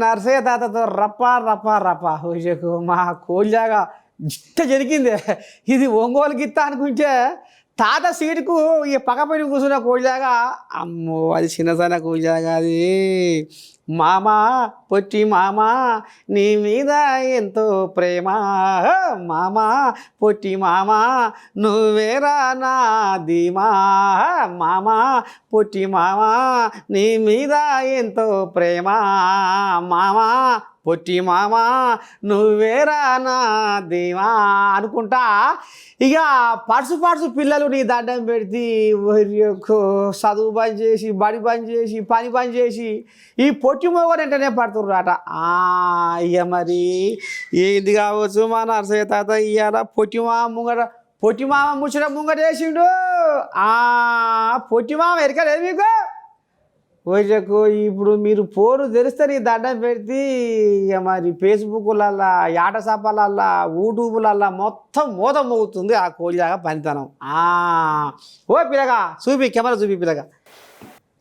నర్సయ్య తాతతో రప్ప రప్ప రప్ప హుషకు మా కోళ్ళగా ఇష్ట జరిగింది. ఇది ఒంగోలు గిత్త అనుకుంటే తాత సీటుకు ఇక పక్కపైన కూర్చున్న కోళ్ళగా అమ్మో అది చిన్నసన్న కోళ్ళగా అది. మామ పొట్టి మామ నీ మీద ఎంతో ప్రేమ, మామ పొట్టి మామ నువ్వేరా నా ధీమా, మామ పొట్టి మామ నీ మీద ఎంతో ప్రేమ, మామ పొట్టి మామ నువ్వేరా నా ధీమా అనుకుంటా ఇక పడుసు పిల్లలు నీ దండం పెడితే చదువు బంద్ చేసి బడి బంద్ చేసి పని బంద్ చేసి ఈ పొట్టి మొగలు వెంటనే పడుతుర్రాట. ఇక మరి ఏంది కావచ్చు మా నర్సయ్య తాత ఇయ్యాల పొట్టి మామ ముచ్చట ముంగట వేసిండు. పొట్టి మామ ఎరకలేదు మీకు ఓజకు. ఇప్పుడు మీరు పోరు తెరిస్తే నీ దండం పెడితే ఇక మరి ఫేస్బుక్లల్లా యాటసాపాలల్లా యూట్యూబ్లల్లా మొత్తం మోత మోగుతుంది ఆ కోళ్ళగా పనితనం. ఓ పిల్లగా చూపి కెమెరా చూపి పిల్లగా.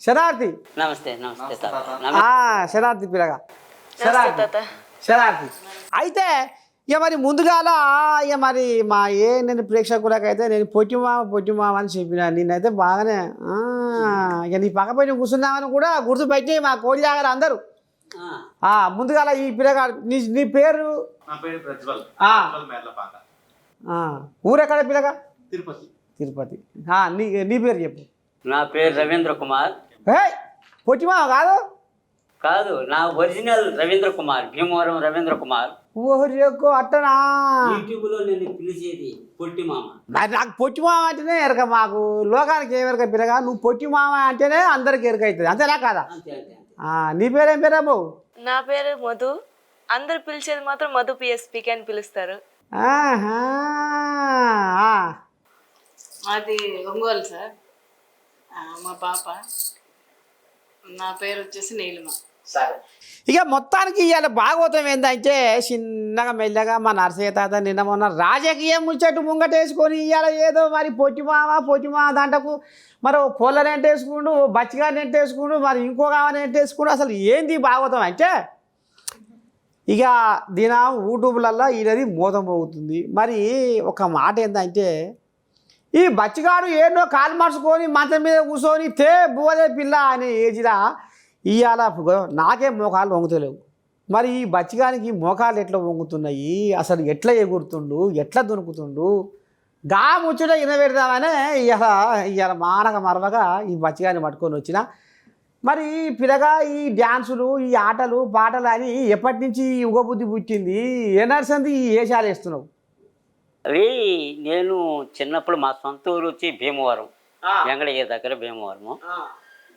శరార్థి నమస్తే నమస్తే శరార్థి పిల్లగా శరార్థి. అయితే ఇక మరి ముందుగాల ఇక మరి మా నేను ప్రేక్షకులకైతే నేను పొట్టిమా అని చెప్పిన. నేనైతే బాగానే ఇక నీ పక్కపైన కూర్చున్నామని కూడా గుర్తుపెట్టి మా కోడి జాగారు అందరూ. ముందుగాల ఈ పిల్లగా నీ పేరు ఊరెక్కడ పిల్లగా? తిరుపతి. నీ పేరు చెప్పు. నా పేరు రవీంద్ర కుమార్. పొట్టిమా కాదు కాదు, నా ఒరిజినల్ రవీంద్ర కుమార్, భీమవరం రవీంద్ర కుమార్. ఓహో అట్టనా? యూట్యూబ్ లో నేను పిలిచేది పొట్టి మామ. మరి నాకు పొట్టి మామ అంటేనే ఎరక, మాకు లోకానికి ఏం ఎరక పిల్లగా. నువ్వు పొట్టి మామ అంటేనే అందరికి ఎరక అవుతుంది, అంతేనా కాదా? నీ పేరేం పేరా బాబు? నా పేరు మధు. అందరు పిలిచేది మాత్రం మధు పిఎస్పీకి అని పిలుస్తారు. అది ఒంగోలు సార్. మా పాప. నా పేరు వచ్చేసి నీలిమ. ఇక మొత్తానికి ఇవాళ భాగవతం ఏంటంటే చిన్నగా మెల్లగా మా నర్సయ్య తాత నిన్న మొన్న రాజకీయం ముచ్చట్టు ముంగటేసుకొని ఇవాళ ఏదో మరి పొట్టిమామ దాంట్లకు మరి పొల్ల నెంటేసుకుండు, బచ్చిగా నెంటేసుకుండు, మరి ఇంకొక నెంటేసుకుండు. అసలు ఏంది భాగవతం అంటే ఇక దీని యూట్యూబ్లల్లో ఈయనది మోతం పోతుంది. మరి ఒక మాట ఏంటంటే ఈ బచ్చిగాడు ఏదో కాలు మార్చుకొని మంచం మీద కూర్చొని బువ్వదే పిల్ల అనే ఏజ్లా ఇవాళ నాకే మోకాలు వంగుతలేవు. మరి ఈ బచ్చిగానికి మోకాలు ఎట్లా వంగుతున్నాయి, అసలు ఎట్లా ఎగురుతుండు, ఎట్లా దునుకుతుండు, గా ముచ్చట ఇనబెడదామనే ఇవాళ మానక మరవగా ఈ బచ్చిగాని పట్టుకొని వచ్చిన. మరి పిల్లగా ఈ డ్యాన్సులు ఈ ఆటలు పాటలు అని ఎప్పటి నుంచి యుగబుద్ధి పుట్టింది? ఏ నర్సంది ఈ వేషాలు వేస్తున్నావు? అవి నేను చిన్నప్పుడు మా సొంత ఊరు వచ్చి భీమవరం, వెంగళయ్య దగ్గర భీమవరము.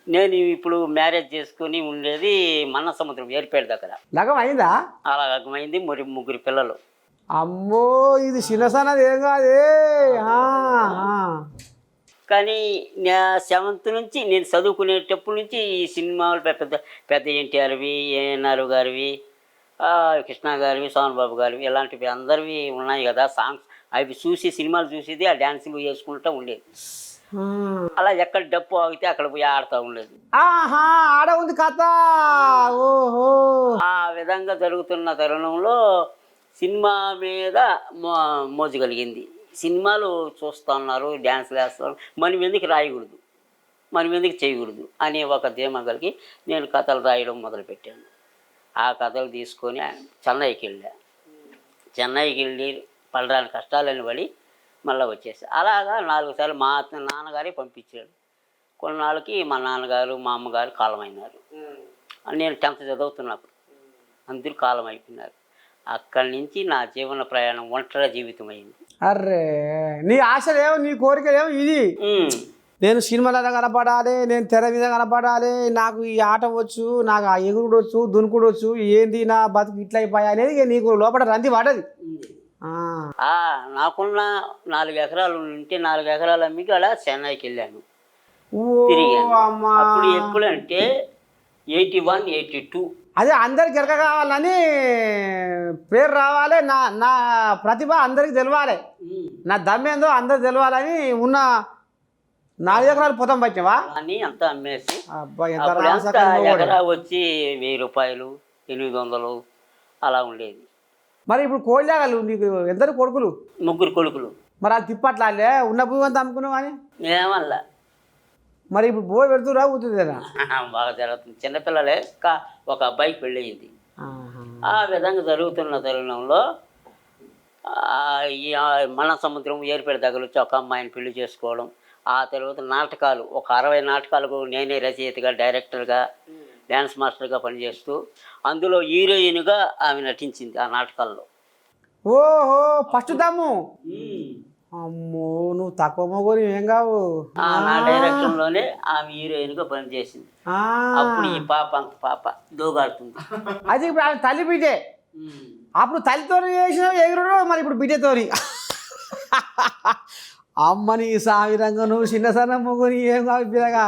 నేను ఇప్పుడు మ్యారేజ్ చేసుకుని ఉండేది మన్న సముద్రం ఏర్పేట దగ్గర. లగం అయిందా? అలా లగమైంది. మరి 3 పిల్లలు. అమ్మో ఇది చిన్నసన్నది ఏం కాదే. కానీ నా 7th నుంచి నేను చదువుకునేటప్పటి నుంచి ఈ సినిమాలు పెద్ద ఎన్టీఆర్వి, ఏఎన్ఆర్ గారివి, కృష్ణ గారివి, సోహన్ బాబు గారివి ఇలాంటివి అందరివి ఉన్నాయి కదా సాంగ్స్. అవి చూసి సినిమాలు చూసేది, ఆ డ్యాన్సులు వేసుకుంటూ ఉండేది. అలా ఎక్కడ డప్పు ఆగితే అక్కడ పోయి ఆడుతూ ఉండేది. ఆడ ఉంది కథ. ఓహో ఆ విధంగా జరుగుతున్న తరుణంలో సినిమా మీద మోజు కలిగింది. సినిమాలు చూస్తూ ఉన్నారు, డ్యాన్సులు వేస్తున్నారు, మనం ఎందుకు రాయకూడదు, మనం ఎందుకు చేయకూడదు అనే ఒక ధీమా కలిగి నేను కథలు రాయడం మొదలుపెట్టాను. ఆ కథలు తీసుకొని చెన్నైకి వెళ్ళి పడరాని కష్టాలని పడి మళ్ళీ వచ్చేసి అలాగా 4 సార్లు మా నాన్నగారే పంపించాడు. కొన్నాళ్ళకి మా నాన్నగారు మా అమ్మగారు కాలమైనారు. నేను 10th చదువుతున్నప్పుడు అందరూ కాలం అయిపోయినారు. అక్కడి నుంచి నా జీవన ప్రయాణం ఒంటరి జీవితం అయింది. అర్రే నీ ఆశలేమో నీ కోరికలేమో ఇది, నేను సినిమాలలో కనపడాలి, నేను తెర మీద కనపడాలి, నాకు ఈ ఆట వచ్చు, నాకు ఆ ఎగురుడు వచ్చు, దునుకుడు వచ్చు, ఏంది నా బతుకు ఇట్లా అయిపోయా అనేది నీకు లోపల రంది పడది. నాకున్న 4 ఎకరాలు ఉంటే 4 ఎకరాలు అమ్మికి అలా చెన్నైకి వెళ్ళాను, తిరిగాను. అప్పుడు ఎప్పుడంటే 81, 82. అదే అందరికి ఎరక కావాలని పేరు రావాలి, నా ప్రతిభ అందరికి తెలవాలి, నా దమ్మేందో అందరికి తెలవాలని ఉన్న 4 ఎకరాలు పొతం పట్టినవా అని అంతా అమ్మేసి ఎకరా వచ్చి 1000 రూపాయలు, 800 అలా ఉండేది. మరి ఇప్పుడు కోళ్ళాగలు నీకు ఎందరు కొడుకులు? 3 కొడుకులు. మరి అది తిప్పట్లాలే ఉన్న భూమి అంతా అమ్ముకున్నావు అని. ఏమల్లా మరి ఇప్పుడు బో పెడుతురా ఊతుందేనా? బాగా జరుగుతుంది. చిన్నపిల్లలే ఒక అబ్బాయికి పెళ్ళయింది. ఆ విధంగా జరుగుతున్న తరుణంలో ఈ మన సముద్రం ఏర్పేట దగ్గర వచ్చి ఒక అమ్మాయిని పెళ్లి చేసుకోవడం. ఆ తర్వాత నాటకాలు ఒక 60 నాటకాలకు నేనే రచయితగా, డైరెక్టర్గా, డ్యాన్స్ మాస్టర్గా పనిచేస్తూ అందులో హీరోయిన్గా ఆమె నటించింది ఆ నాటకాల్లో. ఓహో ఫస్ట్ దమ్ము. అమ్మో నువ్వు తక్కువ మొగోని ఏం కావు. నా డైరెక్షన్లోనే ఆమె హీరోయిన్గా పనిచేసింది. అప్పుడు ఈ పాప అంత పాప దోగాడుతుంది. అది ఇప్పుడు ఆమె తల్లి బిడ్డే. అప్పుడు తల్లితో చేసిన ఎగురు, మరి ఇప్పుడు బిడ్డతోని. అమ్మని సామిరంగా నువ్వు చిన్న సన్న మొగని ఏం కావు పిల్లగా.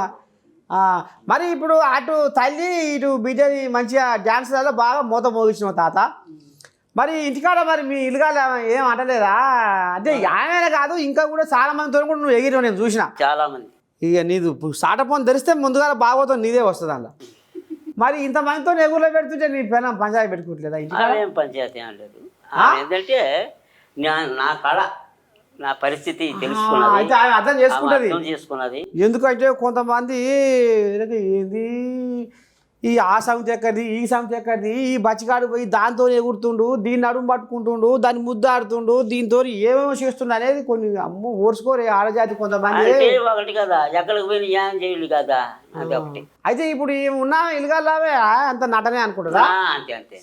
మరి ఇప్పుడు అటు తల్లి ఇటు బిడ్డని మంచిగా డ్యాన్స్లలో బాగా మూత మోగించినావు తాత. మరి ఇంటికాడ మరి మీ ఇల్లుగాలు ఏం అంటలేదా? అంటే ఆమెనే కాదు ఇంకా కూడా చాలా మందితో కూడా నువ్వు ఎగిరినావు, నేను చూసిన చాలా మంది. ఇక నీది స్టార్టప్ తెరిస్తే ముందుగా బాగోతావు నీదే వస్తుంది అందులో. మరి ఇంతమందితో ఎగురులో పెడుతుంటే నీ పైన పంచాయతీ పెట్టుకోవట్లేదా? ఏం పంచాయతీ ఏం లేదు. ఏంటంటే నా కళ, నా పరిస్థితి తెలుసుకున్నది, అయితే అర్థం చేసుకున్నది. ఎందుకంటే కొంతమంది ఏంది ఈ ఆ సంగతి ఎక్కడిది, ఈ సంగతి ఎక్కడిది, ఈ బచ్చికాడు పోయి దాంతో ఎగురుతుండు, దీన్ని నడుము పట్టుకుంటుండు, దాన్ని ముద్దాడుతుండు, దీంతో ఏమేమో చేస్తుండు అనేది కొన్ని అమ్మ ఓర్చుకోరు ఆడజాతి కొంతమంది. ఒకటి కదా ఎక్కడికి పోయి న్యాయం చేయాలి కదా, అది ఒకటి. అయితే ఇప్పుడు ఉన్నా ఇలుగాలావే అంత నటనే అనుకుంటుందా? అంతే అంతే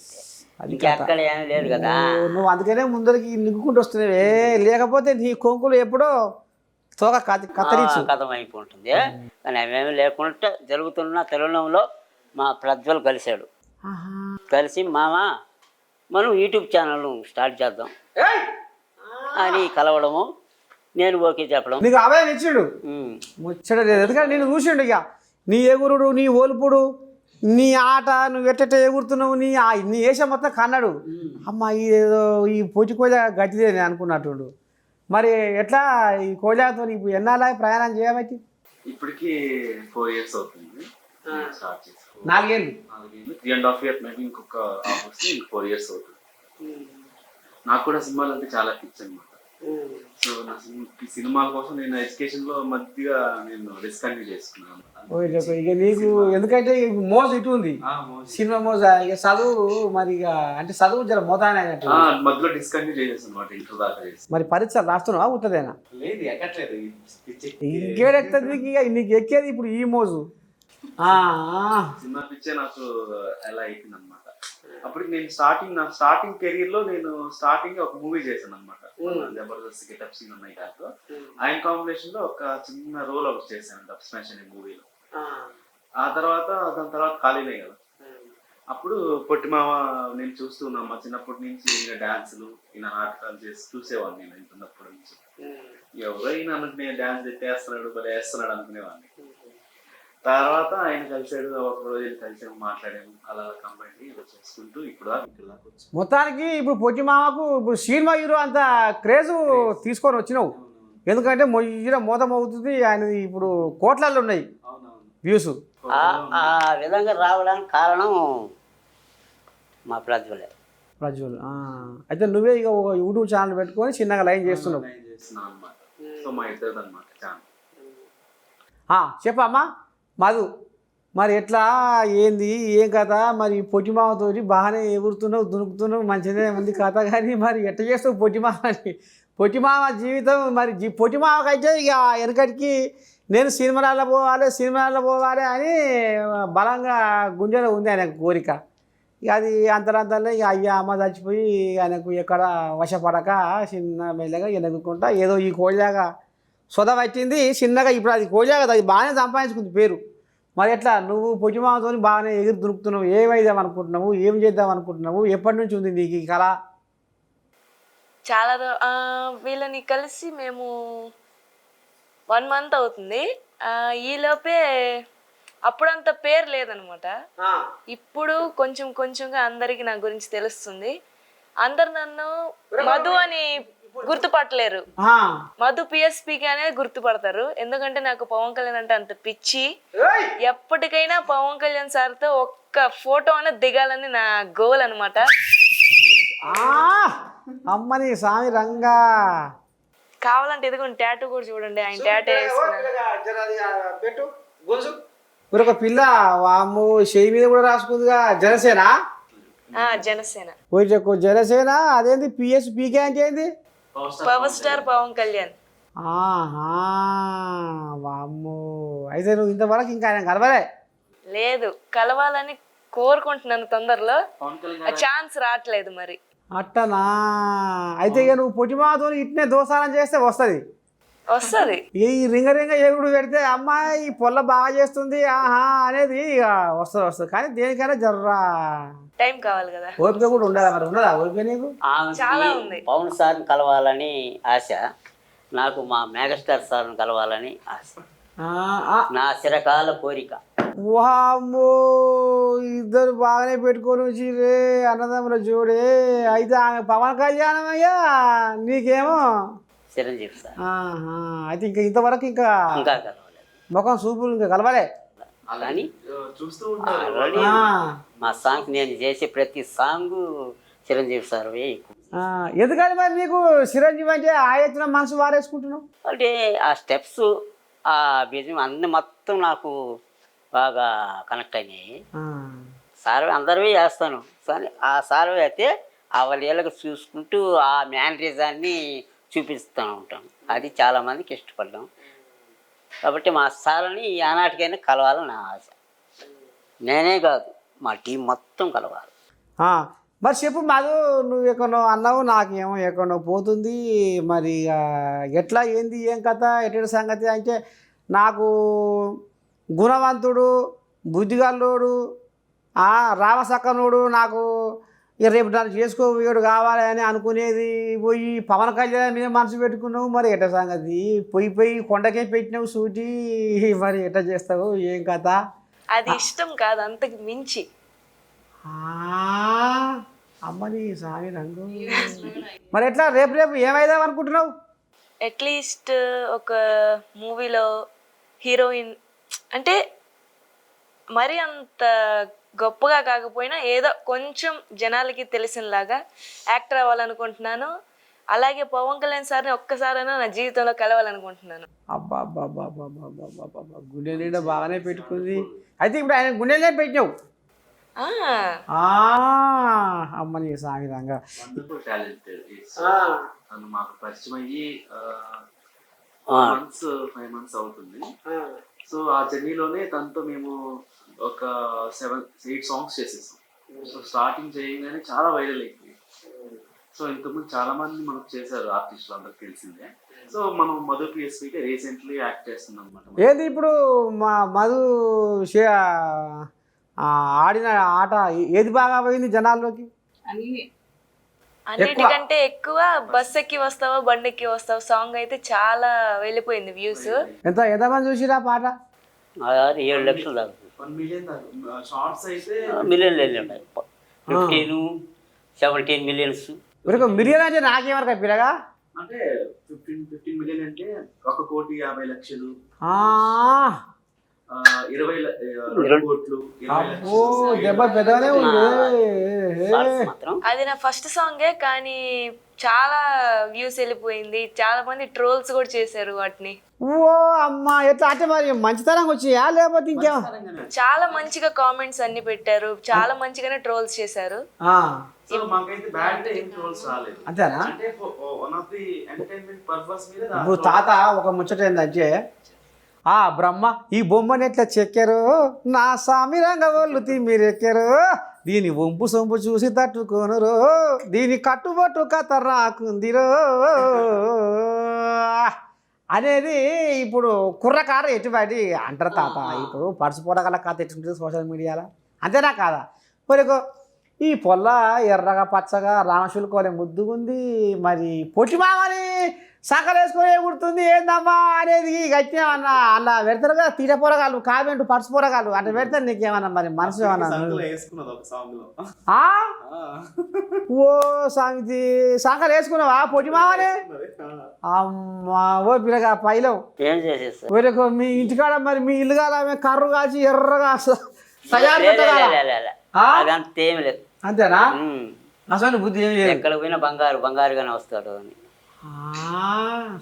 అంతే, ఎక్కడ ఏమీ లేదు కదా. నువ్వు అందుకనే ముందరికి నిగ్గుకుంటూ వస్తున్నావే, లేకపోతే నీ కొంకులు ఎప్పుడో తోక కథం అయిపోతుంది. కానీ అవేమీ లేకుండా జరుగుతున్న తరుణంలో మా ప్రజ్వల్ కలిశాడు. కలిసి మామ మనం యూట్యూబ్ ఛానల్ స్టార్ట్ చేద్దాం అని కలవడము, నేను ఓకే చెప్పడం. నీకు అభయం ఇచ్చిండు, ముచ్చట లేదు. ఎందుకంటే నేను చూసిండు ఇక నీ ఎగురుడు, నీ ఓలుపుడు, నీ ఆట, నువ్వు ఎట్ట ఎగురుతున్నావు, నీ వేషం మొత్తం కన్నాడు. అమ్మ ఇదేదో ఈ పొట్టి కోజా గట్టిదే నేను అనుకున్నట్టుండు. మరి ఎట్లా ఈ కోజాతో ఇప్పుడు ఎన్నాళ్ళ ప్రయాణం చేయబట్టి? ఇప్పటికి 4 years అవుతుంది. 4 ఏళ్ళు, 3.5 years మేబీ. ఇంకొక 4 years అవుతుంది. నాకు కూడా సినిమాలు అంటే చాలా పిచ్చి అనమాట. సో నా సినిమాల కోసం నేను ఎడ్యుకేషన్ లో మధ్యగా నేను డిస్కంటిన్యూ చేసుకున్నాను. ఇక నీకు ఎందుకంటే మోజు ఇటు ఉంది, సినిమా మోజు. ఇక చదువు మరి ఇక అంటే చదువు జర మోతానే అయినట్టు మధ్యలో డిస్కంటిన్యూ చేసేసి అనమాట. ఇంటర్ దాకా చేసి. మరి పరీక్షలు రాస్తున్నావా ఉత్తదేనా? లేదు, ఎక్కట్లేదు. ఇంకేడెక్కుతుంది నీకు ఎక్కేది ఇప్పుడు ఈ మోజు. సినిమా పిచ్చే నాకు ఎలా అయిపోయింది అనమాట. అప్పటికి నేను స్టార్టింగ్ కెరీర్ లో నేను ఒక మూవీ చేశాను అనమాట. జబర్దస్త్ గెటప్ సీన్ ఉన్నాయి దాంట్లో. ఆయన కాంబినేషన్ లో ఒక చిన్న రోల్ అవుట్ చేశాను డబ్ స్మాష్ అనే మూవీలో. దాని తర్వాత ఖాళీనే కదా. అప్పుడు పొట్టిమామ నేను చూస్తున్నాను మా చిన్నప్పటి నుంచి. ఈయన డాన్సులు, ఈయన నాటకాలు చేసి చూసేవాడిని నేను ఇంటున్నప్పటి నుంచి. ఎవరైనా నేను డాన్స్ ఎత్తేస్తున్నాడు, భలే వేస్తున్నాడు అనుకునేవాడిని. తర్వాత ఆయన కలిసాడు, ఒక రోజు కలిసాము, మాట్లాడాము, అలా కంబైన్ చేసుకుంటూ ఇప్పుడు దాకా మొత్తానికి ఇప్పుడు పొట్టిమామకు ఇప్పుడు సినిమా హీరో అంత క్రేజ్ తీసుకొని వచ్చినావు. ఎందుకంటే మోత మోగుతుంది ఆయన. ఇప్పుడు కోట్లలో ఉన్నాయి వ్యూస్. ఆ విధంగా రావడానికి కారణం మా ప్రజ్వలే. అయితే నువ్వే ఇక ఒక యూట్యూబ్ ఛానల్ పెట్టుకొని చిన్నగా లైన్ చేస్తున్నావు అనమాట. సో మా ఇద్దరు అనమాట ఛానల్. చెప్పమ్మా మధు, మరి ఎట్లా ఏంది ఏం కథ? మరి పొట్టిమామతో బాగానే ఎగురుతున్నావు, దునుకుతున్నావు, మంచిగానే ఉంది కథ. కానీ మరి ఎట్లా చేస్తావు పొట్టిమామని? పొట్టిమామ జీవితం మరి పొట్టిమామకైతే ఇక వెనకటికి నేను సినిమాలలో పోవాలి అని బలంగా గుండెలో ఉంది ఆయనకు కోరిక. ఇక అది అంతరంతలో ఇక అయ్యా అమ్మ చచ్చిపోయి ఆయనకు ఎక్కడ వశపడక చిన్న మెల్లగా ఎనగుకుంటా ఏదో ఈ కోళ్ళగా సొద పట్టింది చిన్నగా. ఇప్పుడు అది కోళ్ళగా అది బాగానే సంపాదించుకుంది పేరు. మరి ఎట్లా నువ్వు పొట్టిమామతో బాగానే ఎగురు దునుకుతున్నావు, ఏమైదాం అనుకుంటున్నావు, ఏం చేద్దాం అనుకుంటున్నావు, ఎప్పటి నుంచి ఉంది నీకు ఈ కళ? చాలా వీళ్ళని కలిసి మేము 1 month అవుతుంది. ఈలోపే అప్పుడంత పేరు లేదనమాట. ఇప్పుడు కొంచెంగా అందరికి నా గురించి తెలుస్తుంది. అందరు నన్ను మధు అని గుర్తుపట్టలేరు. ఆ. మధు పిఎస్పికి అనేది గుర్తుపడతారు, ఎందుకంటే నాకు పవన్ కళ్యాణ్ అంటే అంత పిచ్చి. ఎప్పటికైనా పవన్ కళ్యాణ్ సార్తో ఒక్క ఫోటో అనేది దిగాలని నా గోల్ అనమాట. అమ్మని స్వామి రంగా. కావాలంటే ఇదిగోండి టాటూ కూడా చూడండి, ఆయన టాటూ వేసుకున్నారు. పెట్టు ఒక పిల్ల వాము చేయి మీద కూడా రాసుకుందిగా. జనసేన జనసేన. జనసేన అదేంది పిఎస్పీకే అంటే ఏంది? Power star Pawan Kalyan. ఆహా వామ్మో. అయితే నువ్వు ఇంతవరకు ఇంకా ఆయన కలవలే? లేదు, కలవాలని కోరుకుంటున్నాను తొందరలో, ఛాన్స్ రావట్లేదు మరి. అట్టనా? అయితే ఇక నువ్వు పొట్టిమాతో ఇట్నే దోసానం చేస్తే వస్తుంది. ఈ రింగ ఎగుడు పెడితే అమ్మాయి పొల్ల బాగా చేస్తుంది ఆహా అనేది ఇక వస్తుంది. కానీ దేనికైనా జర్రా టైం కావాలి కదా, ఓపిక కూడా ఉండాలి. మరి ఉన్నదా ఓపిక నీకు? చాలా ఉంది. పవన్ సార్ని కలవాలని ఆశ, నాకు మా మెగాస్టార్ సార్ని కలవాలని ఆశ, నా చిరకాల కోరిక. వామ్మో, ఇద్దరు బాగానే పెట్టుకొని వచ్చిరే అన్నదమ్ముల జోడే. అయితే ఆమె పవన్ కళ్యాణం అయ్యా, నీకేమో చిరంజీవి సార్. అయితే ఇంకా ఇంతవరకు ఇంకా కలవలేదు, ముఖం సూపులు ఇంకా కలవలే. కానీ చూస్తూ మా సాంగ్, నేను చేసే ప్రతి సాంగ్ చిరంజీవి సార్ ఎందుకని మరి నీకు చిరంజీవి అంటే ఆయత్న మనసు వారేసుకుంటున్నావు అంటే ఆ స్టెప్స్, ఆ బీజం అన్ని మొత్తం నాకు బాగా కనెక్ట్ అయినాయి. సార్వే అందరివీ చేస్తాను, కానీ ఆ సార్వే అయితే ఆ వాళ్ళకి చూసుకుంటూ ఆ మేనరిజాన్ని చూపిస్తూ ఉంటాం. అది చాలామందికి ఇష్టపడ్డాం. కాబట్టి మా సార్ని ఆనాటికైనా కలవాలని నా ఆశ. నేనే కాదు, మా టీం మొత్తం కలవాలి. మరి చెప్పు మాధు, నువ్వు ఎక్కడో అన్నావు, నాకేమో ఎక్కడో పోతుంది. మరి ఎట్లా ఏంది ఏం కథ ఎటువంటి సంగతి అంటే, నాకు గుణవంతుడు బుద్ధిగల్లోడు రామసక్కనుడు నాకు ఇక రేపు నన్ను చేసుకోవేడు కావాలి అని అనుకునేది పోయి పవన్ కళ్యాణ్ మీద మనసు పెట్టుకున్నావు. మరి ఎట్ట సంగతి? పోయి కొండకే పెట్టినావు సూటి, మరి ఎట్లా చేస్తావు ఏం కథ? అది ఇష్టం కాదు, అంతకు మించి. అమ్మని సామి రంగు. మరి ఎట్లా రేపు ఏమైదాం అనుకుంటున్నావు? అట్లీస్ట్ ఒక మూవీలో హీరోయిన్ అంటే మరి అంత గొప్పగా కాకపోయినా ఏదో కొంచెం జనాలకి తెలిసినలాగా యాక్టర్ అవ్వాలనుకుంటున్నాను. అలాగే పవన్ కళ్యాణ్ సార్ని ఒక్కసారైనా నా జీవితంలో కలవాలనుకుంటున్నాను. అబ్బా గుండె నిండా బాగానే పెట్టుకుంది. అయితే ఇప్పుడు ఆయన గుండెలే పెట్టినావు. అమ్మని సామి రంగా. Wonderful talented. తను మాకు పరిచయం అయ్యి 5 months అవుతుంది. సో ఆ జర్నీలోనే తనతో మేము ఒక 7-8 సాంగ్స్ చేసేసాం. సో స్టార్టింగ్ చేయగానే చాలా వైరల్ అయిపోయింది. సో ఇంతకుముందు చాలా మంది మనకు చేశారు ఆర్టిస్టులు, అందరికి తెలిసిందే. సో మనం మధు పిఎస్పీకి రీసెంట్లీ యాక్ట్ చేస్తున్నాం అనమాట. ఏది ఇప్పుడు మా మధు ఆడిన ఆట ఏది బాగా పోయింది జనాల్లోకి? అన్నిటికంటే ఎక్కువ బస్ ఎక్కి వస్తావా బండి ఎక్కి వస్తావా సాంగ్ అయితే చాలా వెళ్ళిపోయింది వ్యూస్. ఎంతమంది చూసిరా పాట? 7 లక్షలు దాకా 1 million షార్ట్స్ అయితే మిలియన్లు వెళ్ళి ఉన్నాయి. 15-17 మిలియన్స్. మిలియన్ అంటే నాకేమన్నా పిల్లగా అంటే 15 million అంటే 1,50,00,000, 20 కోట్లు, పెద్దగానే ఉంది. అది నా ఫస్ట్ సాంగే, కానీ చాలా వ్యూస్ వెళ్ళిపోయింది. చాలా మంది ట్రోల్స్ కూడా చేశారు వాటిని. ఓ అమ్మా, ఎట్లా అంటే మరి మంచితనంగా వచ్చాయా లేకపోతే ఇంకేమో? చాలా మంచిగా కామెంట్స్ అన్ని పెట్టారు, చాలా మంచిగానే ట్రోల్స్ చేశారు. సో మాకైతే బ్యాడ్ ఏం ట్రోల్స్ రాలేదు. అంతేనా? అంటే one of the entertainment purpose మీద. ఇప్పుడు తాత ఒక ముచ్చట ఏంటంటే, బ్రహ్మ ఈ బొమ్మని ఎట్లా చెక్కారు, నా సామి రంగవల్లు మీరెక్కారు, దీని వంపు సొంపు చూసి తట్టుకోనురో, దీని కట్టుబట్టు కథ రాకుందిరో అనేది ఇప్పుడు కుర్రకార ఎటువంటి అంటారు తాత. ఇప్పుడు పరుచుపోటగల కథ ఎట్టుంటుంది సోషల్ మీడియాలో, అంతేనా కాదా? మరి ఈ పొల్ల ఎర్రగా పచ్చగా రామశుల్కోలే ముద్దుగుంది. మరి పొట్టి మామని సంకలు వేసుకొని ఎగుడుతుంది ఏందమ్మా అనేది గట్టిన అలా పెడతారు కదా తీట పోరగాళ్ళు కామెంట్ పర్సు పోరగాళ్ళు అట్లా పెడతారు నీకేమన్నా మరి మనసు ఏమన్నా వేసుకున్నది ఒక సాంగ్ లో ఆ? ఓ సంగతి సంకలు వేసుకున్నావా పొట్టి మామనే అమ్మా ఓ పిల్లగా పైలం ఏం చేసేస్తా వేరే మీ ఇంటికాడ మరి మీ ఇల్లు కాల కర్రు కాచి ఎర్రగా తయారు అదంతా ఏమి లేదు అంతేనా అసలు బుద్ధి ఏమి లేదు ఎక్కడ పోయినా బంగారుగానే వస్తాడు అని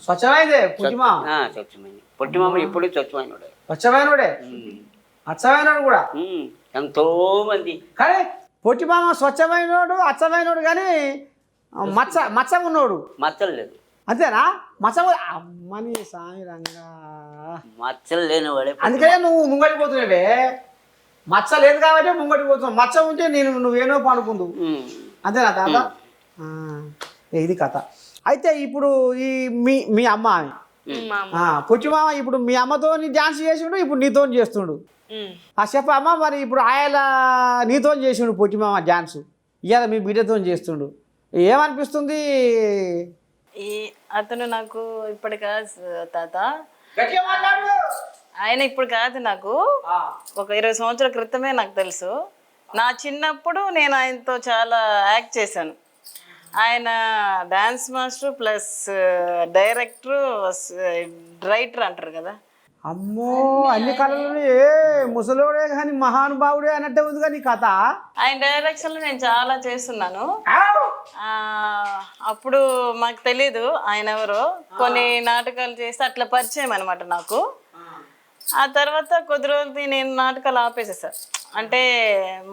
స్వచ్ఛమైందే పొట్టిమా స్వచ్ఛమైంది పొట్టిమామ ఇప్పుడు స్వచ్ఛమైనడే స్వచ్ఛమైనడే అచ్చమైనడు కూడా ఎంతో మంది కానీ పొట్టిమామ స్వచ్ఛమైనోడు అచ్చమైనోడు కానీ మచ్చ ఉన్నోడు మచ్చలు లేదు అంతేనా మచ్చ అమ్మని సామి రంగా మచ్చలు లేనివాడే అందుకనే నువ్వు ముంగడిపోతున్నావే మచ్చ లేదు కాబట్టి ముంగడిపోతున్నావు మచ్చ ఉంటే నువ్వేనో పడుకుందు అంతేనా తాత ఇది కథ అయితే ఇప్పుడు ఈ మీ అమ్మ పొట్టిమామ ఇప్పుడు మీ అమ్మతో డ్యాన్స్ చేసిండు ఇప్పుడు నీతో చేస్తుండు చెప్పమ్మ మరి ఇప్పుడు ఆయన నీతో చేసిండు పొట్టిమామ డ్యాన్స్ ఇవాళ మీ బిడ్డతో చేస్తుండు ఏమనిపిస్తుంది అతను నాకు ఇప్పుడు కాదు తాత, ఆయన ఇప్పుడు కాదు, నాకు ఒక 20 సంవత్సరాల క్రితమే నాకు తెలుసు. నా చిన్నప్పుడు నేను ఆయనతో చాలా యాక్ట్ చేశాను. ఆయన dance master plus director writer అంటారు కదా. అమ్మో అన్ని కళలు ఏ ముసలోడే కానీ మహానుభావుడే అన్నట్టే ఉంది కానీ కథ. ఆయన డైరెక్షన్లో నేను చాలా చేస్తున్నాను. అప్పుడు మాకు తెలీదు ఆయన ఎవరో, కొన్ని నాటకాలు చేస్తే అట్లా పరిచయం అనమాట నాకు. ఆ తర్వాత కొద్ది రోజులు నేను నాటకాలు ఆపేసేసా. అంటే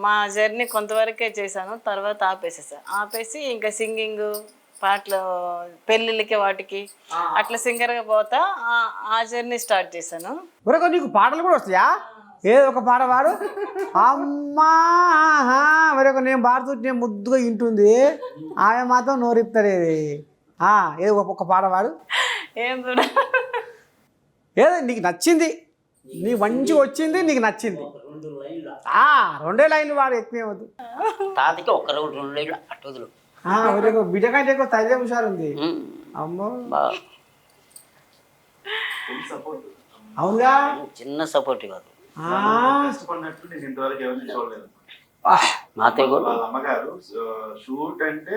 మా జర్నీ కొంతవరకే చేశాను, తర్వాత ఆపేసి ఇంకా సింగింగ్ పాటలు పెళ్ళిళ్ళకి వాటికి అట్లా సింగర్గా పోతా ఆ జర్నీ స్టార్ట్ చేశాను. నీకు పాటలు కూడా వస్తాయా? ఏదో ఒక పాట పాడు. అమ్మా మరొక నేను పాడుతుంటే ముద్దుగా వింటుంది, ఆమె మాత్రం నోరిపుతారేది. ఏదో ఒక పాట పాడు. ఏం చూడ ఏదో నీకు నచ్చింది, నీ మంచిగా వచ్చింది, నీకు నచ్చింది. 2 లైన్లు వాడు ఎక్కువ వద్దు. తాతకి 1-2 లైన్లు అట్టదులు. బిడ్డ కంటే ఎక్కువ తల్లి హుషారు ఉంది. అమ్మో అవునా, చిన్న సపోర్ట్ కాదు. నేను ఇంతవరకు ఎవరిని చూడలేదు. వాళ్ళ అమ్మగారు షూట్ అంటే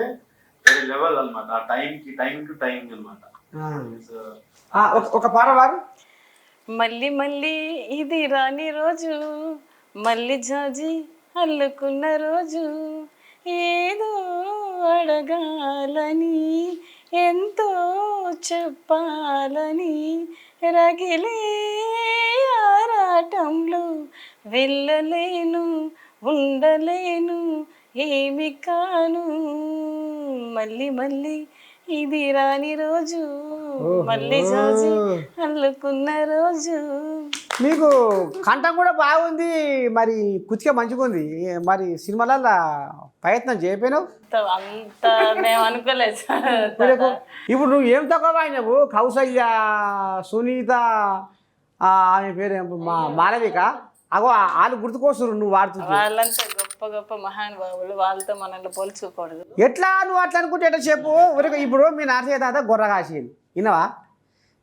వేరే లెవెల్ అనమాట. ఆ టైం టు టైం అనమాట. ఒక పాట వారు. మళ్ళీ మళ్ళీ ఇది రాని రోజు, మళ్ళీ జాజి అల్లుకున్న రోజు, ఏదో అడగాలని ఎంతో చెప్పాలని రగిలే ఆరాటంలో వెళ్ళలేను ఉండలేను ఏమి కాను, మళ్ళీ మళ్ళీ ఇది రాని రోజు, మళ్ళీ జాజి అల్లుకున్న రోజు. మీకు కంఠం కూడా బాగుంది, మరి కుతిక మంచిగా ఉంది. మరి సినిమాలలో ప్రయత్నం చేయపోయినావు? అంత మేము అనుకోలేదు. ఇప్పుడు నువ్వు ఏం తక్కువ వాడినావు? కౌసల్య, సునీత, ఆమె పేరు మాలవిక, అగో వాళ్ళు గుర్తుకొస్తారు నువ్వు వాడుతుంది. వాళ్ళంతా గొప్ప గొప్ప మహానుభావులు, వాళ్ళతో మనల్ని పోల్చుకోకూడదు. ఎట్లా నువ్వు అట్లా అనుకుంటే ఎట్లా చెప్పు. ఇప్పుడు మీ నాన్నయ్య తాత గొర్ర కాసింది విన్నావా?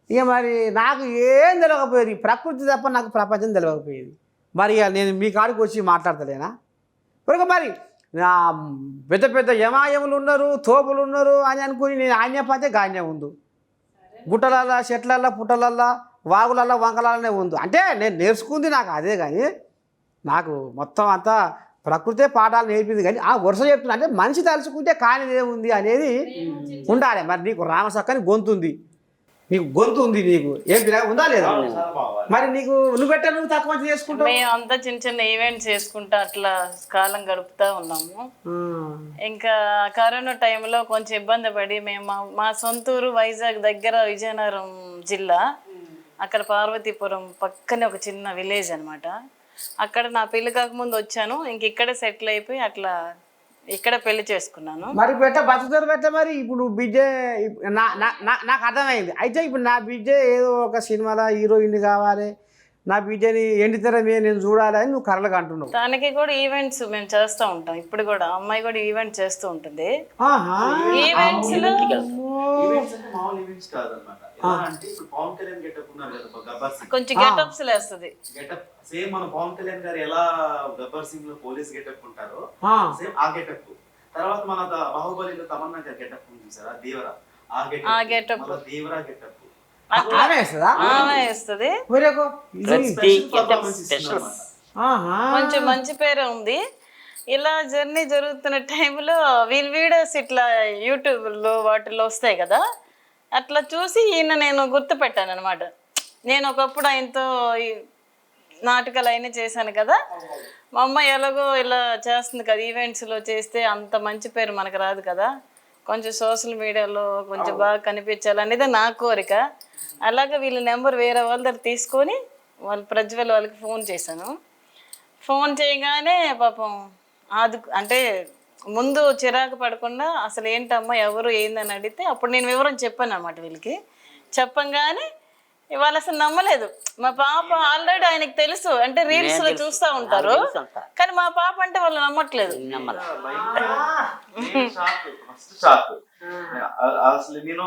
ఇక మరి నాకు ఏం తెలియకపోయేది, ప్రకృతి తప్ప నాకు ప్రపంచం తెలియకపోయేది. మరి ఇక నేను మీ కాడికి వచ్చి మాట్లాడతలేనా? మరి పెద్ద పెద్ద యమాయములు ఉన్నారు, తోపులు ఉన్నారు అని అనుకుని నేను ఆజ్ఞాపతే గాన్యం ఉంది. గుట్టలల్లా, చెట్లల్లా, పుట్టలల్లా, వాగులల్లా, వంకలనే ఉంది. అంటే నేను నేర్చుకుంది నాకు అదే, కానీ నాకు మొత్తం అంతా ప్రకృతే పాఠాలు నేర్పింది. కానీ వరుస చెప్తున్నా అంటే మనిషి తలుచుకుంటే కానిది ఏముంది అనేది ఉండాలి. మరి నీకు రామసక్కని గొంతు ఉంది, నీకు గొంతు ఉంది, నీకు ఏం ఉందా లేదా? మరి నీకు నువ్వు తక్కువ చేసుకుంటావు. మేము అంతా చిన్న చిన్న ఈవెంట్స్ చేసుకుంటా అట్లా కాలం గడుపుతా ఉన్నాము. ఇంకా కరోనా టైంలో కొంచెం ఇబ్బంది పడి మేము మా సొంతూరు వైజాగ్ దగ్గర విజయనగరం జిల్లా, అక్కడ పార్వతీపురం పక్కనే ఒక చిన్న విలేజ్ అనమాట. అక్కడ నా పెళ్లి కాకముందు వచ్చాను, ఇంక ఇక్కడే సెటిల్ అయిపోయి అట్లా ఇక్కడ పెళ్లి చేసుకున్నాను. మరి బతుకుతారు మరి ఇప్పుడు బిడ్డ నాకు అర్థమైంది. అయితే ఇప్పుడు నా బిడ్డ ఏదో ఒక సినిమాలో హీరోయిన్ కావాలి, నా బిడ్డని ఎండితెర మీద నేను చూడాలి అని నువ్వు కర్రలుగా అంటున్నావు. దానికి కూడా ఈవెంట్స్ మేము చేస్తూ ఉంటాం. ఇప్పుడు కూడా అమ్మాయి కూడా ఈవెంట్ చేస్తూ ఉంటుంది. ఈవెంట్స్ లో మామూలు ఈవెంట్స్ కాదన్నమాట. ఎలా అంటే ఇప్పుడు పవన్ కళ్యాణ్ గెటప్ ఉన్నారు కదా గబ్బర్ సింగ్ కొంచెం గెటప్స్ లేస్తుంది. గెటప్ సేమ్ మన పవన్ కళ్యాణ్ గారు ఎలా గబ్బర్ సింగ్ లో పోలీస్ గెటప్ ఉంటారో సేమ్ ఆ గెటప్. తర్వాత మన బాహుబలిలో తమన్నా గారి గెటప్ ఉంది చూసారా, దేవరా, ఆ గెటప్ దేవరా గెటప్ ఆమె వేస్తుంది. కొంచెం మంచి పేరు ఉంది. ఇలా జర్నీ జరుగుతున్న టైంలో వీళ్ళ వీడియోస్ ఇట్లా యూట్యూబ్లో వాటిల్లో వస్తాయి కదా, అట్లా చూసి ఈయన నేను గుర్తుపెట్టాను అనమాట. నేను ఒకప్పుడు ఆయనతో నాటకాలు అయినా చేశాను కదా, మా అమ్మ ఎలాగో ఇలా చేస్తుంది కదా, ఈవెంట్స్లో చేస్తే అంత మంచి పేరు మనకు రాదు కదా, కొంచెం సోషల్ మీడియాలో కొంచెం బాగా కనిపించాలనేది నా కోరిక. అలాగే వీళ్ళ నెంబర్ వేరే వాళ్ళ దగ్గర తీసుకొని వాళ్ళు ప్రజ్వల్ వాళ్ళకి ఫోన్ చేశాను. ఫోన్ చేయగానే పాపం అంటే ముందు చిరాకు పడకుండా అసలు ఏంటమ్మా ఎవరు ఏందని అడిగితే అప్పుడు నేను వివరం చెప్పాను అనమాట వీళ్ళకి. చెప్పంగానే వాళ్ళు అసలు నమ్మలేదు. మా పాప ఆల్రెడీ ఆయనకి తెలుసు, అంటే రీల్స్ లో చూస్తూ ఉంటారు, కానీ మా పాప అంటే వాళ్ళు నమ్మట్లేదు. అసలు నేను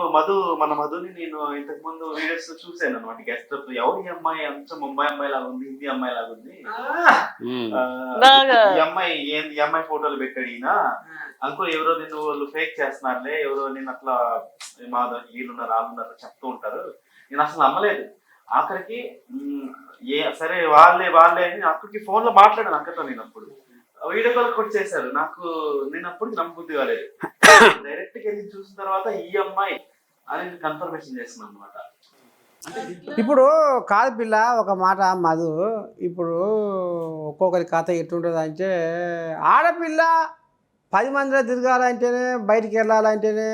మన మధుని నేను ఇంతకు ముందు వీడియోస్ లో చూసాను అనమాట. గెస్ట్ ఎవరు ఈ అమ్మాయి, అంత ముంబై అమ్మాయి లాగా ఉంది, హిందీ అమ్మాయి లాగా ఉంది, ఈ అమ్మాయి ఫోటోలు పెట్టాడు ఈయన అనుకో, ఎవరో నిన్ను వాళ్ళు ఫేక్ చేస్తున్నారులే, ఎవరో నేను అట్లా మా వీళ్ళున్నారు వాళ్ళున్నారు చెప్తూ ఉంటారు. నేను అసలు నమ్మలేదు. ఆఖరికి సరే వాళ్ళే అని అక్కడికి ఫోన్ లో మాట్లాడాను అక్కతో. నేను అప్పుడు వీడియో కాల్ కొట్టి చేశారు నాకు, నేను అప్పటికి నమ్మబుద్ధి కాలేదు. డైరెక్ట్ గా వెళ్ళి చూసిన తర్వాత ఈ అమ్మాయి అని కన్ఫర్మేషన్ చేస్తున్నాను అనమాట. ఇప్పుడు కాదు పిల్ల, ఒక మాట మధు, ఇప్పుడు ఒక్కొక్కరి కథ ఎట్లుంటుంది అంటే, ఆడపిల్ల 10 మందిలో తిరగాలంటేనే, బయటికి వెళ్ళాలంటేనే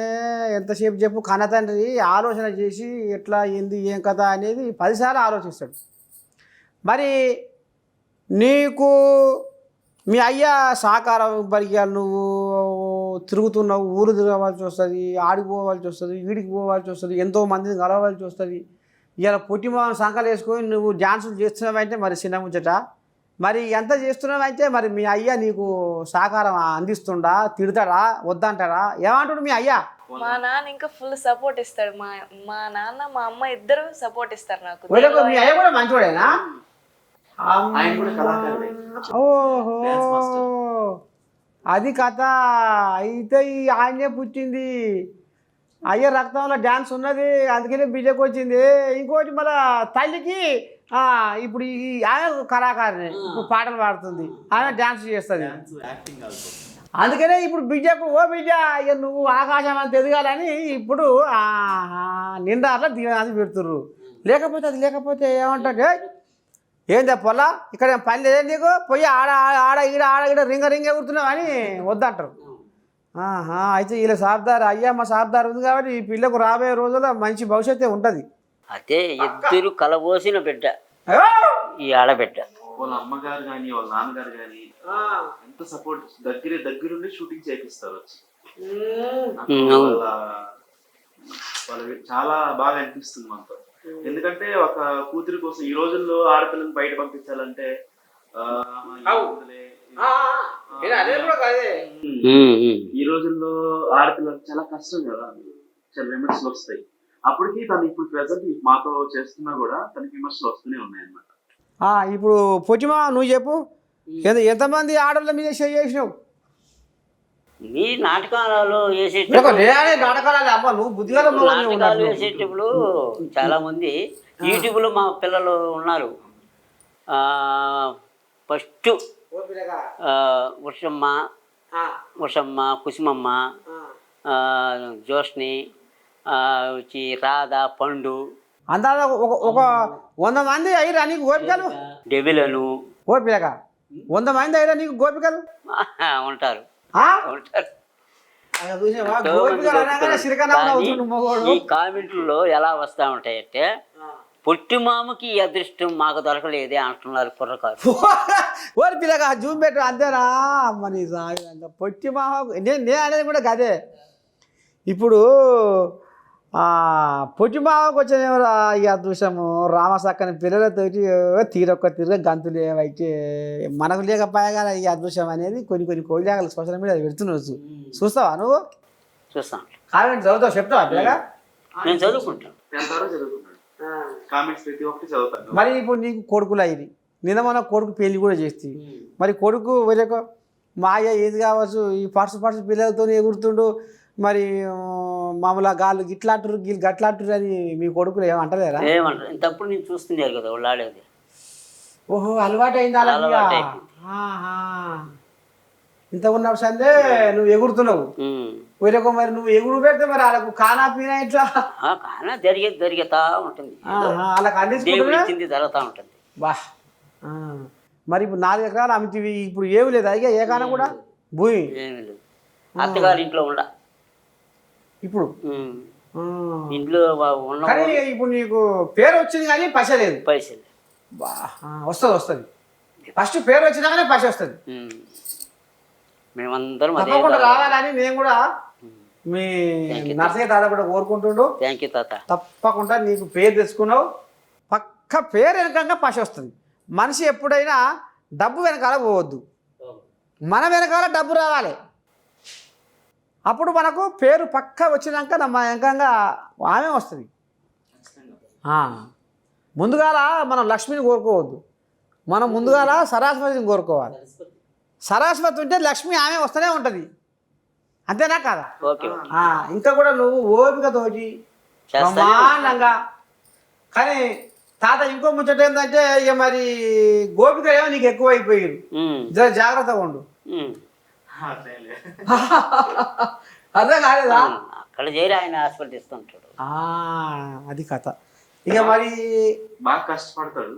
ఎంతసేపు చెప్పు కన్నతండ్రి ఆలోచన చేసి ఎట్లా ఏంది ఏం కథ అనేది 10 సార్లు ఆలోచిస్తాడు. మరి నీకు మీ అయ్యా సహకారం పరిచయాలు, నువ్వు తిరుగుతున్నావు, ఊరు తిరగవలసి వస్తుంది, ఆడికి పోవాల్సి వస్తుంది, వీడికి పోవాల్సి వస్తుంది, ఎంతో మందిని కలవాల్సి వస్తుంది. ఇలా పొట్టిమోహన్ సంకలు వేసుకొని నువ్వు డ్యాన్సులు చేస్తున్నావంటే మరి చిన్న ముచ్చట. మరి ఎంత చేస్తున్నావంటే మరి మీ అయ్యా నీకు సహకారం అందిస్తుండా, తిడతాడా, వద్దంటాడా, ఏమంటాడు మీ అయ్యా? మా నాన్న ఇంకా ఫుల్ సపోర్ట్ ఇస్తాడు. మా నాన్న మా అమ్మ ఇద్దరు సపోర్ట్ ఇస్తారు నాకు. మీ అయ్య కూడా మంచోడేనా? ఓహో, అది కథ. అయితే ఈ ఆయనే పుట్టింది, అయ్య రక్తంలో డ్యాన్స్ ఉన్నది, అందుకనే బిడ్డకు వచ్చింది. ఇంకోటి మళ్ళీ తల్లికి ఇప్పుడు ఈ ఆమె కళాకారిని, ఇప్పుడు పాటలు పాడుతుంది, ఆమె డ్యాన్స్ చేస్తుంది. అందుకనే ఇప్పుడు బిడ్డకు, ఓ బిడ్డ ఇక నువ్వు ఆకాశం అంత ఎదగాలని ఇప్పుడు నిండార్లో దీవెనాది పెడుతుర్రు. లేకపోతే ఏమంటాడు, ఏం చెప్పాలా ఇక్కడ పని లేదే నీకు, పోయి ఆడ ఈడ రింగ ఎగురుతున్నావు అని వద్దంటారు. అయితే వీళ్ళ సాబ్దారు, అయ్యా మా సాబ్దారు ఉంది కాబట్టి ఈ పిల్లకు రాబోయే రోజుల్లో మంచి భవిష్యత్తే ఉంటుంది. అదే ఇద్దరు కలబోసిన బిడ్డ ఈ ఆడబిడ్డ. వాళ్ళ అమ్మగారు కానీ వాళ్ళ నాన్నగారు కానీ ఎంత సపోర్ట్, దగ్గరుండి షూటింగ్ చేపిస్తారు వచ్చి. వాళ్ళ చాలా బాగా అనిపిస్తుంది మనతో. ఎందుకంటే ఒక కూతురి కోసం ఈ రోజుల్లో ఆడపిల్లని బయట పంపించాలంటే ఈ రోజుల్లో ఆడపిల్లలకు చాలా కష్టం కదా, చాలా విమర్శలు వస్తాయి. అప్పటికి తను ఇప్పుడు ప్రెసెంట్ మాతో చేస్తున్నా కూడా తనకి విమర్శలు వస్తూనే ఉన్నాయి అన్నమాట. ఇప్పుడు పొచ్చిమా నువ్వు చెప్పు, ఎంతమంది ఆడపిల్ల మీద చేసినావు? నీ నాటకాలలో నాటకాలు వేసేటప్పుడు చాలా మంది యూట్యూబ్లో మా పిల్లలు ఉన్నారు. ఫస్ట్ ఉషమ్మ, కుసుమమ్మ, జోష్ని, వచ్చి రాధ, పండు, అంతా ఒక 100 మంది అయిరా నీకు గోపికలు? డెబిలను గోపిక 100 మంది అయిరా నీకు గోపికలు ఉంటారు. ఈ కామెంట్లో ఎలా వస్తా ఉంటాయంటే, పొట్టి మామకి ఈ అదృష్టం మాకు దొరకలేదే అంటున్నారు కుర్రకారు. ఓరి పిల్లగా జూమ్ పెట్టు అంతేనా అమ్మని పొట్టి మామ. నేను అనేది కూడా కదే. ఇప్పుడు పొట్టి మామకు వచ్చిన ఈ అదృష్టము రామసక్కని పిల్లలతో తీరొక్క గంతులు ఏవైతే మనకు లేకపోయా కదా ఈ అదృష్టం అనేది. కొన్ని కోయిలాగలు సోషల్ మీడియా పెడుతున్నావు, చూస్తావా నువ్వు? చూస్తాను. కామెంట్ చదువుతావు, చెప్తావా పిల్లగా? నేను చదువుకుంటాను. 10th వరకు చదువుకున్నాడు. కామెంట్స్ ప్రతి ఒక్కటి చదువుతాను. మరి ఇప్పుడు నీకు కొడుకులు అయ్యి నిన్న మన కొడుకు పెళ్లి కూడా చేస్తే మరి కొడుకు వేరేక మా అయ్య ఏది కావచ్చు ఈ పర్సు పిల్లలతో ఎగురుతుండు మరి మామూలుగా గాళ్ళు గిట్లాంటారు గీళ్ళు గట్లాంటారు అని మీ కొడుకులు ఏమంటలేరా? ఏమంటారు ఇంతప్పుడు నేను చూస్తున్నారు కదా వాళ్ళు ఆడేది. ఓహో అలవాటు అయింది అలా అలవాటు అయిపోయింది. ఇంత ఉన్నప్పుడు సందే నువ్వు ఎగురుతున్నావు వేరొక మరి నువ్వు ఎగురు పెడితే మరి వాళ్ళకు కానా పీనా ఇట్లా కానా జరిగేతా ఉంటుంది. వాళ్ళకి దేవుడు అందించుకుంటున్నా ఇచ్చింది జరుగుతూ ఉంటుంది. బా మరి ఇప్పుడు 4 ఎకరాలు అమితివి ఇప్పుడు ఏమి లేదు అయ్యా ఏ కానా కూడా భూమి ఏమీ లేదు. అత్తగారి ఇంట్లో ఉండ ఇప్పుడు ఇంట్లో ఉన్న కానీ ఇప్పుడు నీకు పేరు వచ్చింది కానీ పైస లేదు. పైసలు బా వస్తుంది ఫస్ట్ పేరు వచ్చినాకనే పైస వస్తుంది. మేమందరం తప్పకుండా రావాలని నేను కూడా మీ నర్సయ్య తాత కూడా కోరుకుంటుండు. థ్యాంక్ యూ తాత. తప్పకుండా నీకు పేరు తెచ్చుకున్నావు పక్క పేరు వెనకంగా పశ వస్తుంది. మనిషి ఎప్పుడైనా డబ్బు వెనకాల పోవద్దు, మన వెనకాల డబ్బు రావాలి. అప్పుడు మనకు పేరు పక్క వచ్చినాక మన వెనకంగా ఆమె వస్తుంది. ముందుగాల మనం లక్ష్మిని కోరుకోవద్దు, మనం ముందుగాల సరస్వతిని కోరుకోవాలి. సరస్వతి ఉంటే లక్ష్మి ఆమె వస్తూనే ఉంటుంది. అంతేనా కాదా? ఇంకా కూడా నువ్వు ఓపికతోటి బ్రహ్మాండంగా. కానీ తాత ఇంకో ముచ్చట ఏంటంటే ఇక మరి గోపిక ఏమో నీకు ఎక్కువ అయిపోయారు, జర జాగ్రత్తగా ఉండు. అర్థం కాలేదా? అక్కడ చేరి ఆయన హాస్పిటల్ ఇస్తుంటాడు. అది కథ. ఇక మరి బాగా కష్టపడతాడు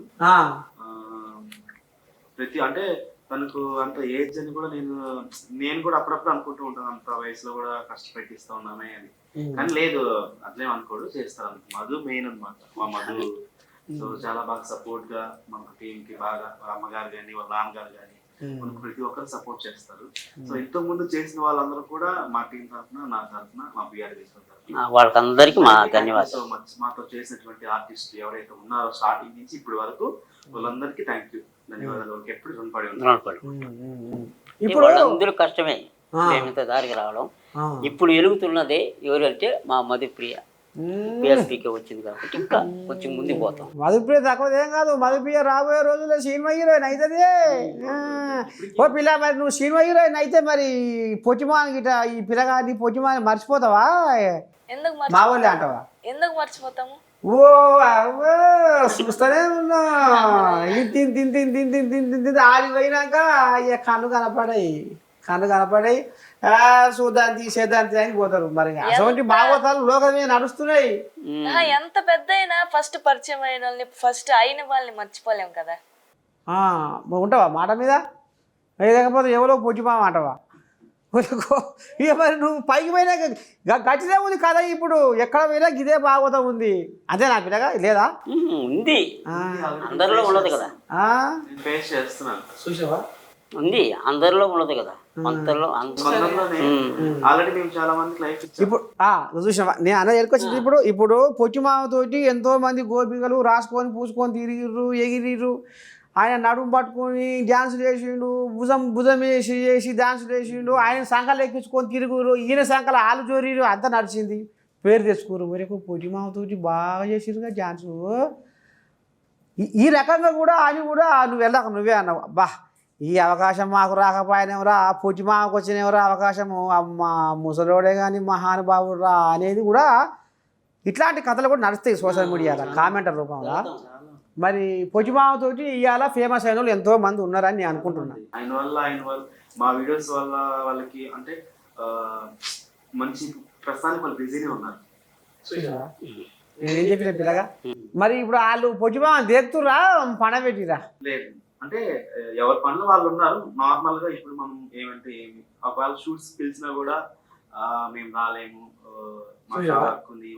ప్రతి అంటే తనకు అంత ఏజ్ అని కూడా నేను కూడా అప్పుడప్పుడు అనుకుంటూ ఉంటాను అంత వయసులో కూడా కష్టపెట్టిస్తా ఉన్నామే అని. కానీ లేదు అట్లేం అనుకోడు, చేస్తాను. మధు మెయిన్ అనమాట మా మధు. సో చాలా బాగా సపోర్ట్ గా మనకు టీమ్ కి బాగా అమ్మగారు కానీ వాళ్ళ నాన్నగారు కానీ మనకు ప్రతి ఒక్కరు సపోర్ట్ చేస్తారు. సో ఇంతకు ముందు చేసిన వాళ్ళందరూ కూడా మా టీం తరఫున నా తరఫున మా పిఆర్ తరఫున వాళ్ళకందరికీ మా ధన్యవాదాలు. సో మచ్ మాతో చేసినటువంటి ఆర్టిస్టులు ఎవరైతే ఉన్నారో స్టార్టింగ్ నుంచి ఇప్పటి వరకు వాళ్ళందరికీ థ్యాంక్ యూ, ధన్యవాదాలు. ఎప్పుడు రుణపడి ఇప్పుడు వాళ్ళందరూ కష్టమే మేమింత దారికి రావడం. ఇప్పుడు ఎలుగుతున్నదే ఎవరంటే మా మధుప్రియ పిఎస్పీకి వచ్చింది కాబట్టి ఇంకా కొంచెం ముందుకు పోతాం. మధుప్రియ తక్కువదేం కాదు. మధుప్రియ రాబోయే రోజుల్లో సినిమా హీరోయిన్ అవుతుంది. ఓ పిల్ల మరి నువ్వు సినిమా హీరోయిన్ అయితే మరి పొచ్చిమాని గిట ఈ పిల్లగాని పొచ్చిమాని మర్చిపోతావా? మా వాళ్ళే అంటావా? ఎందుకు మర్చిపోతాము? ఓ చూస్తూనే ఉన్నా తిని ఆడిపోయినాక ఇక కన్ను కనపడాయి చూద్దాం తీసేద్దాం అని పోతారు. మరి అటువంటి భాగవతాలు లోకమే నడుస్తున్నాయి. ఎంత పెద్ద అయినా ఫస్ట్ పరిచయం అయిన వాళ్ళని ఫస్ట్ అయిన వాళ్ళని మర్చిపోలేం కదా. ఉంటావా మాట మీద? లేకపోతే ఎవరో పొచ్చిమా అంటావా? ఇక మరి నువ్వు పైకి పోయినా గట్టిదే ఉంది కదా. ఇప్పుడు ఎక్కడ పోయినా ఇదే భాగవతం ఉంది. అదే నా పిల్లగా లేదా ఉంది, అందరిలో ఉండదు కదా. చూసావా? ఉంది, అందరిలో ఉండదు కదా. ఇప్పుడు నువ్వు చూసావా నేను అన్న ఎడుకొచ్చింది. ఇప్పుడు పొచ్చిమామతోటి ఎంతో మంది గోపికలు రాసుకొని పూసుకొని తిరిగిర్రు, ఎగిరిర్రు. ఆయన నడుము పట్టుకొని డ్యాన్సులు వేసిండు, భుజం చేసి డ్యాన్సులు వేసిండు. ఆయన సంఖలు ఎక్కించుకొని తిరుగురు, ఈయన సంఖలు ఆలు జోరీరు, అంతా నడిచింది. పేరు తెచ్చుకోరు. మరి పొచ్చిమామతోటి బాగా చేసిరుగా డ్యాన్సు. ఈ రకంగా కూడా అని కూడా నువ్వు వెళ్ళాక నువ్వే అన్నావు, బా ఈ అవకాశం మాకు రాకపోయినవరా, పొచ్చిమామకు వచ్చినవరా అవకాశము, అమ్మ ముసలోడే కానీ మహానుభావుడు రా అనేది కూడా ఇట్లాంటి కథలు కూడా నడుస్తాయి సోషల్ మీడియాలో కామెంటర్ రూపంలో. మరి పొచ్చిమామతోటి ఇవాళ ఫేమస్ అయిన వాళ్ళు ఎంతో మంది ఉన్నారని నేను అనుకుంటున్నాను. ఆయన వల్ల మా వీడియోస్ వల్ల వాళ్ళకి అంటే మంచి ప్రస్తుతానికి వాళ్ళు బిజీనే ఉన్నారు. నేనేం చెప్పిన పిల్లగా మరి ఇప్పుడు వాళ్ళు పొచ్చిమామ దేకుతురా పడబెట్టిరా? లేదు అంటే ఎవరి పనులు వాళ్ళు ఉన్నారు. నార్మల్ గా ఇప్పుడు మనం ఏమంటే ఏమి ఒకవేళ షూట్స్ పిలిచినా కూడా మేము రాలేము, వర్క్ ఉంది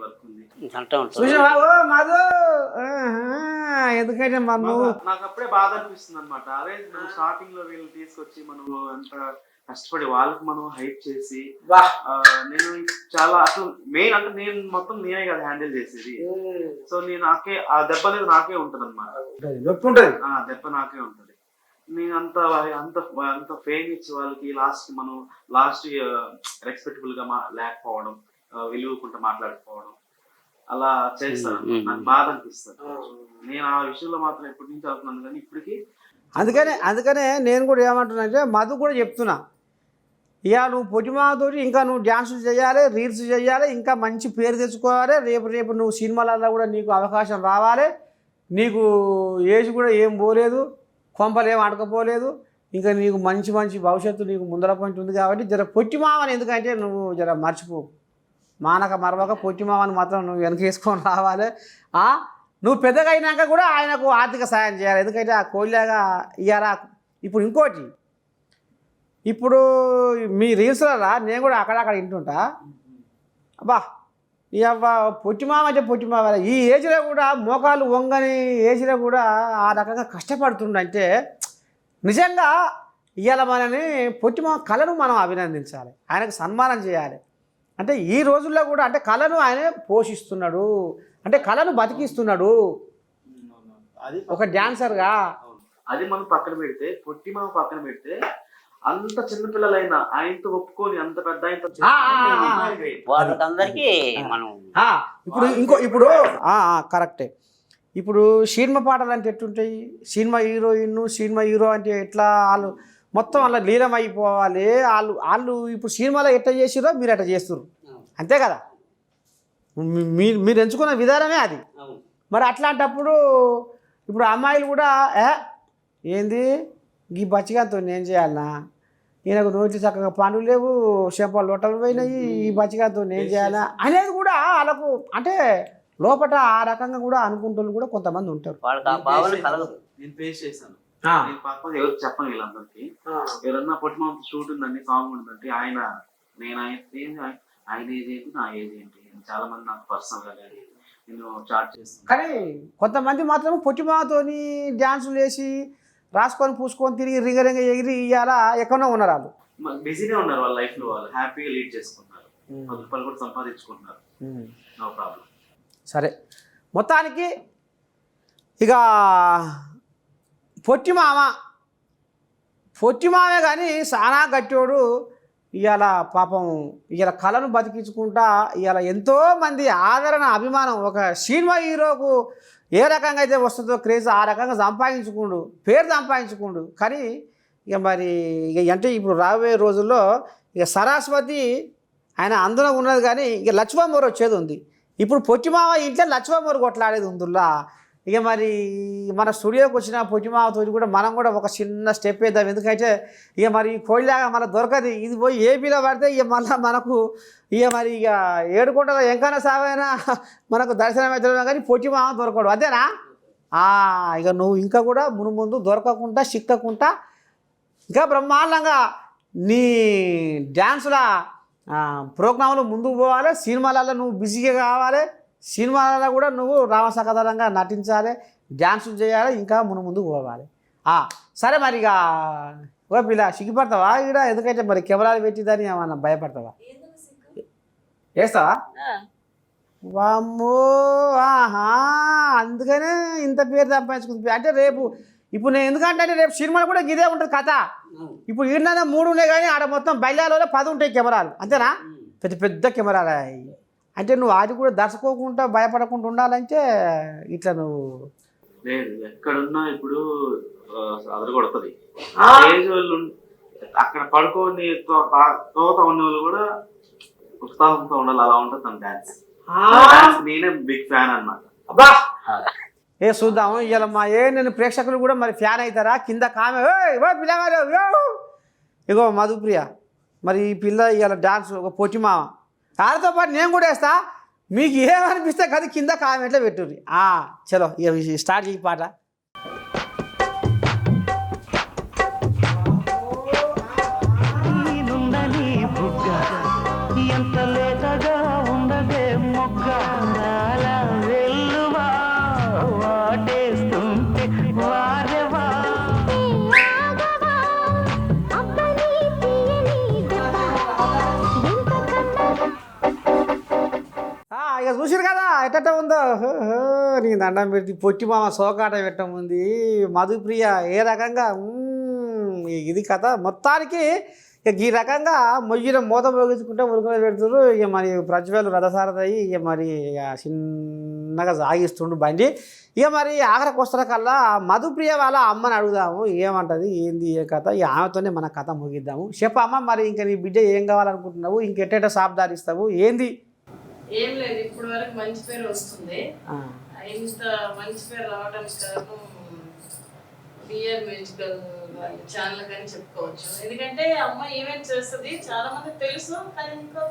ఎందుకంటే నాకు అప్పుడే బాధ అనిపిస్తుంది అనమాట. అదే మనం స్టార్టింగ్ లో వీళ్ళు తీసుకొచ్చి మనం అంత కష్టపడి వాళ్ళకి మనం హైప్ చేసి నేను చాలా అసలు మెయిన్ అంటే నేను మొత్తం నేనే కదా హ్యాండిల్ చేసేది. సో నేను నాకే ఆ దెబ్బ అనేది నాకే ఉంటది అనమాట, దెబ్బ నాకే ఉంటది. నేను అంత ఫేమ్ ఇచ్చి వాళ్ళకి లాస్ట్ రెస్పెక్టబుల్ గా లేకపోవడం, విలువకుంటా మాట్లాడుకోవడం, అలా చేస్తాను. నాకు బాధ అనిపిస్తుంది. నేను ఆ విషయంలో మాత్రం ఎప్పటి నుంచి అవుతున్నాను కానీ ఇప్పటికీ. అందుకనే నేను కూడా ఏమంటున్నానంటే మధు కూడా చెప్తున్నా, ఇక నువ్వు పొట్టిమాతో ఇంకా నువ్వు డ్యాన్సులు చేయాలి, రీల్స్ చేయాలి, ఇంకా మంచి పేరు తెచ్చుకోవాలి. రేపు నువ్వు సినిమాలలో కూడా నీకు అవకాశం రావాలి. నీకు ఏజ్ కూడా ఏం పోలేదు, కొంపలు ఏం అడకపోలేదు, ఇంకా నీకు మంచి భవిష్యత్తు నీకు ముందర పాయింట్ ఉంది. కాబట్టి జర పొట్టిమావని ఎందుకంటే నువ్వు జర మర్చిపో, మానక మరవక పొట్టిమావని మాత్రం నువ్వు వెనకేసుకొని రావాలి. నువ్వు పెద్దగా అయినాక కూడా ఆయనకు ఆర్థిక సాయం చేయాలి. ఎందుకంటే ఆ కోయిలాగా ఇయ్యారా. ఇప్పుడు ఇంకోటి, ఇప్పుడు మీ రీల్స్లలో నేను కూడా అక్కడక్కడ వింటుంటా, అబ్బా ఇవ్వ పొట్టిమావ అంటే పొట్టిమావ ఈ ఏజ్లో కూడా మోకాలు వంగని ఏజ్లో కూడా ఆ రకంగా కష్టపడుతుండంటే నిజంగా ఇవాళ మనని పొట్టిమావ కళను మనం అభినందించాలి, ఆయనకు సన్మానం చేయాలి. అంటే ఈ రోజుల్లో కూడా అంటే కళను ఆయన పోషిస్తున్నాడు, అంటే కళను బతికిస్తున్నాడు ఒక డ్యాన్సర్గా. అది మనం పక్కన పెడితే, పొట్టిమావ పక్కన పెడితే, అంత చిన్నపిల్లలైనా ఆయనతో ఒప్పుకొని అంత పెద్ద వాళ్ళకందరికీ మనం ఇప్పుడు కరెక్టే. ఇప్పుడు సినిమా పాటలు అంటే ఎట్టుంటాయి, సినిమా హీరోయిన్ సినిమా హీరో అంటే ఎట్లా వాళ్ళు మొత్తం అలా లీలం అయిపోవాలి. వాళ్ళు ఇప్పుడు సినిమాలో ఎట్లా చేసిరో మీరు అట్లా చేస్తున్నారు, అంతే కదా. మీరు ఎంచుకున్న విధానమే అది. మరి అట్లాంటప్పుడు ఇప్పుడు అమ్మాయిలు కూడా ఏంది ఈ బచ్చిగాతో నేను చేయాలనా, ఈయనకు నోట్లు చక్కగా పండ్లు లేవు, చెంపలు లొట్టలు పోయినాయి, ఈ బచ్చిగాతో నేను చేయాలా అనేది కూడా వాళ్ళకు అంటే లోపల ఆ రకంగా కూడా అనుకుంటూ కూడా కొంతమంది ఉంటారు. నేను ఫేస్ చేశాను. నేను పాపం ఎవరు చెప్పను వీళ్ళందరికీ. ఎవరన్నా పొట్టిమావ షూట్ ఉందండి, సాంగ్ ఉందంటే ఆయన ఏజ్ ఏంటి, నా ఏజ్ ఏంటి, చాలా మంది నాకు పర్సనల్ గా నేను చాట్ చేస్తాను. కానీ కొంతమంది మాత్రం పొట్టిమావతోని డ్యాన్సులు వేసి రాసుకొని పూసుకొని తిరిగి రింగ ఎగిరి ఇయ్యాలా ఎక్కడో ఉన్నారు. వాళ్ళు బిజీనే ఉన్నారు, వాళ్ళ లైఫ్ లో వాళ్ళు హ్యాపీగా లీడ్ చేసుకుంటున్నారు, 10 రూపాయలు కూడా సంపాదించుకుంటున్నారు, నో ప్రాబ్లం. సరే, మొత్తానికి ఇక పొట్టిమావే కానీ చాలా గట్టోడు. ఇవాళ పాపం ఇవాళ కళను బతికించుకుంటా ఇవాళ ఎంతోమంది ఆదరణ అభిమానం ఒక సినిమా హీరోకు ఏ రకంగా అయితే వస్తుందో క్రేజ్ ఆ రకంగా పేరు సంపాదించుకుండు. కానీ ఇక మరి ఇక అంటే ఇప్పుడు రాబోయే రోజుల్లో ఇక సరస్వతి ఆయన అందులో ఉన్నది, కానీ ఇక లక్ష్మమ్మోరు వచ్చేది ఉంది. ఇప్పుడు పొట్టిమావ ఇంట్లో లక్ష్మమ్మోరు కొట్లాడేది ఉందిలా. ఇక మరి మన స్టూడియోకి వచ్చిన పొట్టిమావతో కూడా మనం కూడా ఒక చిన్న స్టెప్ వేద్దాం. ఎందుకంటే ఇక మరి కోయిలాగా మనకు దొరకదు, ఇది పోయి ఏపీలో పడితే ఇక మళ్ళీ మనకు ఇక మరి ఇక ఏడుకుంటలో ఎంకన్నా సాగైనా మనకు దర్శనం అవుతున్నాం, కానీ పొట్టిమావ దొరకడు, అంతేనా. ఇక నువ్వు ఇంకా కూడా ముందు దొరకకుండా చిక్కకుండా ఇంకా బ్రహ్మాండంగా నీ డ్యాన్సుల ప్రోగ్రాంలు ముందుకు పోవాలి, సినిమాలలో నువ్వు బిజీగా కావాలి, సినిమాలలో కూడా నువ్వు రామసకదరంగా నటించాలి, డ్యాన్సులు చేయాలి, ఇంకా ముందుకు పోవాలి. సరే మరి ఇక ఓ పిల్ల సిగ్గుపడతావా ఇక్కడ, ఎందుకంటే మరి కెమెరాలు పెట్టిదని ఏమన్నా భయపడతావా, వేస్తావా? వామ్మో, అందుకనే ఇంత పేరు సంపాదించుకుంది. అంటే ఇప్పుడు నేను ఎందుకంటే రేపు సినిమాలు కూడా ఇదే ఉంటుంది కథ. ఇప్పుడు ఈయన 3 ఉన్నాయి, కానీ ఆడ మొత్తం బయలులో 10 ఉంటాయి కెమెరాలు, అంతేనా. పెద్ద కెమెరాలు. అంటే నువ్వు అది కూడా దర్శకోకుండా భయపడకుండా ఉండాలంటే ఇట్లా నువ్వు లేదు ఎక్కడున్నా ఇప్పుడు అదరగొడుతుంది. అక్కడ పడుకొని తోత ఉన్న వాళ్ళు కూడా ఉత్సాహంతో ఉండాలి, అలా ఉంటుంది తన డాన్స్. నేనే బిగ్ ఫ్యాన్ అన్నమాట. అబ్బా చూద్దాము ఇలా మా నేను ప్రేక్షకులు కూడా మరి ఫ్యాన్ అవుతారా. కింద కామె పిల్లగారు ఇగో మధుప్రియ, మరి ఈ పిల్ల ఇవాళ డాన్స్ ఒక పొట్టిమావ, వాళ్ళతో పాటు నేను కూడా వేస్తా. మీకు ఏమనిపిస్తే కదా కింద కామెంట్లో పెట్టుర్రి. చలో ఇక స్టార్ట్ చేయి పాట. ఎంత లేతగా ఉండదే మొగ్గ వెల్లువా వాటేస్తుంటే వారెవా. ఇక చూసారు కదా ఎట్ట ఉందో. నీ దండం పెట్టి పొట్టిమావ సోకాట పెట్టముంది మధుప్రియ ఏ రకంగా ఇది కథ. మొత్తానికి ఇక ఈ రకంగా మొయ్యిన మూత మోగించుకుంటే ఉరుకులు పెడుతున్నారు. ఇక మరి ప్రజ్వలు రథసారథి ఇక మరి ఇక చిన్నగా సాగిస్తుండు బండి. ఇక మరి ఆఖరికి వస్తున్న కల్లా మధుప్రియ వాళ్ళ అమ్మని అడుగుదాము ఏమంటది ఏంది ఏ కథ. ఇక ఆమెతోనే మన కథ ముగిద్దాము. చెప్పమ్మ మరి ఇంకా నీ బిడ్డ ఏం కావాలనుకుంటున్నావు, ఇంకెట్టేట సాబ్దారి ఇస్తావు ఏంది? ఏం లేదు, ఇప్పుడు వరకు మంచి పేరు వస్తుంది. ఇంత మంచి పేరు రావడానికి కారణం బిఆర్ మ్యూజికల్ ఛానల్ కానీ చెప్పుకోవచ్చు. ఎందుకంటే అమ్మ ఈవెంట్ చేస్తుంది, చాలా మంది తెలుసు, కానీ ఇంకా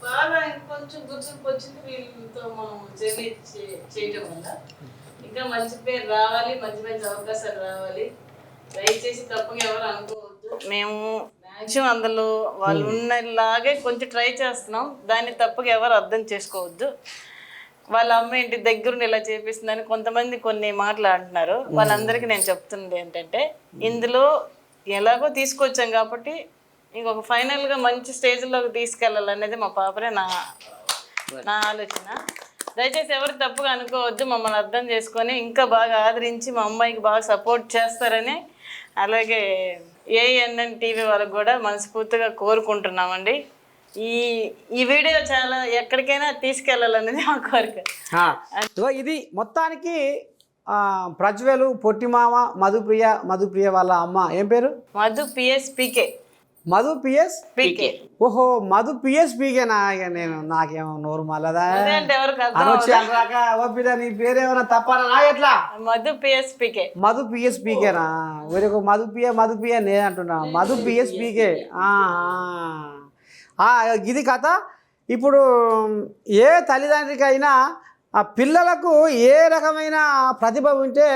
బాగా ఇంకొంచెం గుర్తింపు వచ్చింది వీళ్ళతో మనం జర్నీ చేయటం వల్ల. ఇంకా మంచి పేరు రావాలి, మంచి మంచి అవకాశాలు రావాలి. దయచేసి తప్పగా ఎవరు అనుకోవద్దు. మేము మ్యాక్సిమం అందులో వాళ్ళు ఉన్నలాగే కొంచెం ట్రై చేస్తున్నాం, దాన్ని తప్పగా ఎవరు అర్థం చేసుకోవద్దు. వాళ్ళ అమ్మ ఇంటి దగ్గరుండి ఇలా చేపిస్తుందని కొంతమంది కొన్ని మాటలు అంటున్నారు. వాళ్ళందరికీ నేను చెప్తున్నది ఏంటంటే, ఇందులో ఎలాగో తీసుకొచ్చాం కాబట్టి ఇంకొక ఫైనల్గా మంచి స్టేజ్లోకి తీసుకెళ్ళాలనేది మా పాపనే నా ఆలోచన. దయచేసి ఎవరు తప్పుగా అనుకోవద్దు, మమ్మల్ని అర్థం చేసుకొని ఇంకా బాగా ఆదరించి మా అమ్మాయికి బాగా సపోర్ట్ చేస్తారని, అలాగే ఏఎన్ఎన్ టీవీ వాళ్ళకి కూడా మనస్ఫూర్తిగా కోరుకుంటున్నామండి. ఈ వీడియో చాలా ఎక్కడికైనా తీసుకెళ్ళాలనేది మా కోరిక. ఇది మొత్తానికి ప్రజ్వలు, పొట్టిమామ, మధుప్రియ వాళ్ళ అమ్మ ఏం పేరు? మధు పిఎస్ పీకే. మధు పిఎస్ పీకే. ఓహో, మధు పిఎస్ పీకేనా? నేను నాకేమో నోరు మళ్ళదా ఓపిదా. నీ పేరేమన్నా తప్పనా ఎట్లా? మధు పిఎస్ పీకే. మధు పిఎస్ పీకేనా? వేరే మధు పియ నేను అంటున్నా. మధు పిఎస్ పీకే. ఇది కథ. ఇప్పుడు ఏ తల్లిదండ్రికైనా ఆ పిల్లలకు ఏ రకమైన ప్రతిభ ఉంటే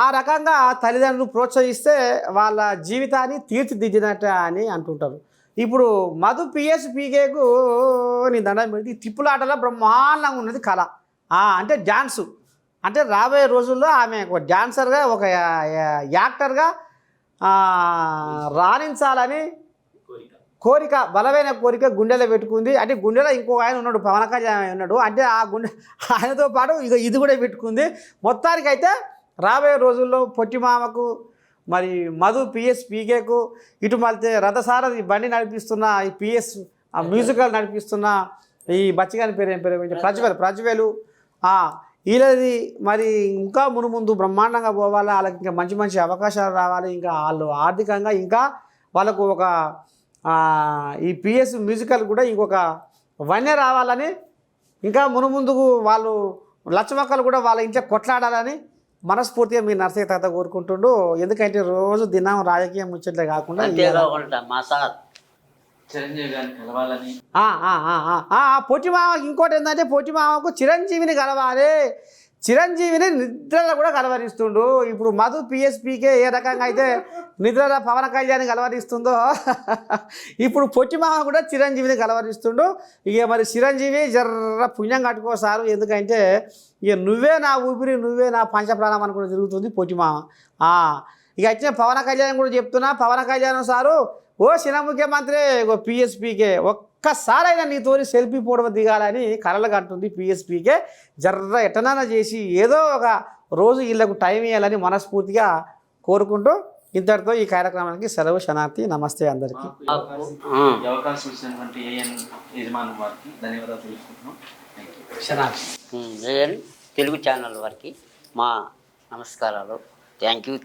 ఆ రకంగా తల్లిదండ్రులు ప్రోత్సహిస్తే వాళ్ళ జీవితాన్ని తీర్చిదిద్దినట్ట అని అంటుంటారు. ఇప్పుడు మధు పిఎస్ పీకేకు నీ దండం పెడితే తిప్పులాటలో బ్రహ్మాండంగా ఉన్నది కళ. అంటే డ్యాన్సు. అంటే రాబోయే రోజుల్లో ఆమె ఒక డ్యాన్సర్గా, ఒక యాక్టర్గా రాణించాలని కోరిక, బలమైన కోరిక గుండెలో పెట్టుకుంది. అంటే గుండెలో ఇంకో ఆయన ఉన్నాడు, పవన్ కళ్యాణ్ ఉన్నాడు. అంటే ఆ గుండె ఆయనతో పాటు ఇక ఇది కూడా పెట్టుకుంది. మొత్తానికైతే రాబోయే రోజుల్లో పొట్టిమామకు, మరి మధు పిఎస్ పీకేకు, ఇటు మళ్ళీ రథసారథి బండి నడిపిస్తున్న ఈ పిఎస్ మ్యూజికల్ నడిపిస్తున్న ఈ బచ్చిగాని పేరు ఏం పేరు? ప్రజ్వలు వీళ్ళది మరి ఇంకా ముందు బ్రహ్మాండంగా పోవాలి. వాళ్ళకి ఇంకా మంచి మంచి అవకాశాలు రావాలి. ఇంకా వాళ్ళు ఆర్థికంగా ఇంకా వాళ్ళకు ఒక ఈ పిఎస్ మ్యూజికల్ కూడా ఇంకొక వన్య రావాలని, ఇంకా ముందుకు వాళ్ళు లచ్చమక్కలు కూడా వాళ్ళ ఇంట్లో కొట్లాడాలని మనస్ఫూర్తిగా మీ నర్సయ్య తాత కోరుకుంటుండు. ఎందుకంటే రోజు దినం రాజకీయం ముచ్చట్లే కాకుండా చిరంజీవి గారిని కలవాలని. పొట్టిమామ ఇంకోటి ఏంటంటే, పొట్టిమామకు చిరంజీవిని కలవాలి, చిరంజీవిని నిద్రలో కూడా కలవరిస్తుండు. ఇప్పుడు మధు పిఎస్ పీకే ఏ రకంగా అయితే నిద్రలో పవన్ కళ్యాణ్ కలవరిస్తుందో ఇప్పుడు పొట్టిమామ కూడా చిరంజీవిని కలవరిస్తుండు. ఇక మరి చిరంజీవి జర్ర పుణ్యం కట్టుకోసారు. ఎందుకంటే ఇక నువ్వే నా ఊపిరి, నువ్వే నా పంచప్రాణం అనుకుని తిరుగుతుంది పొట్టిమామ. ఇక వచ్చిన పవన్ కళ్యాణ్ కూడా చెప్తున్నా, పవన్ కళ్యాణ్ సారు ఓ చిన్న ముఖ్యమంత్రి పిఎస్ పీకే ఒక్కసారైనా నీతోని సెల్ఫీ ఫోటో దిగాలని కలలుగా అంటుంది పిఎస్ పీకే. జర్ర ఎటనైనా చేసి ఏదో ఒక రోజు వీళ్ళకు టైం ఇవ్వాలని మనస్ఫూర్తిగా కోరుకుంటూ ఇంతటితో ఈ కార్యక్రమానికి సెలవు. శనార్థి. నమస్తే అందరికీ. అవకాశం ఇచ్చినటువంటి ఏఎన్ యజమాని వారికి ధన్యవాదాలు తెలుసుకుంటున్నాం. ఏఎన్ తెలుగు ఛానల్ వారికి మా నమస్కారాలు. Thank you.